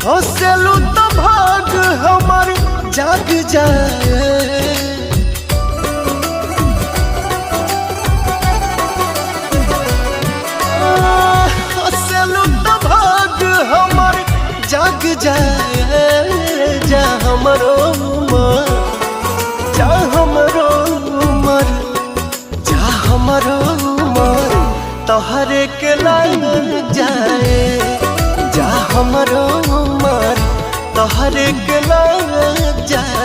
हंसलू तो भाग हमार जाग जाए। हंसलू तो भाग हमार जाग जाए। जा हमरो उमर, जा हमरो उमर, जा हमरो उमर तोहरे के लग जाए। जा हमरो उमर तोहरे के लग जाए।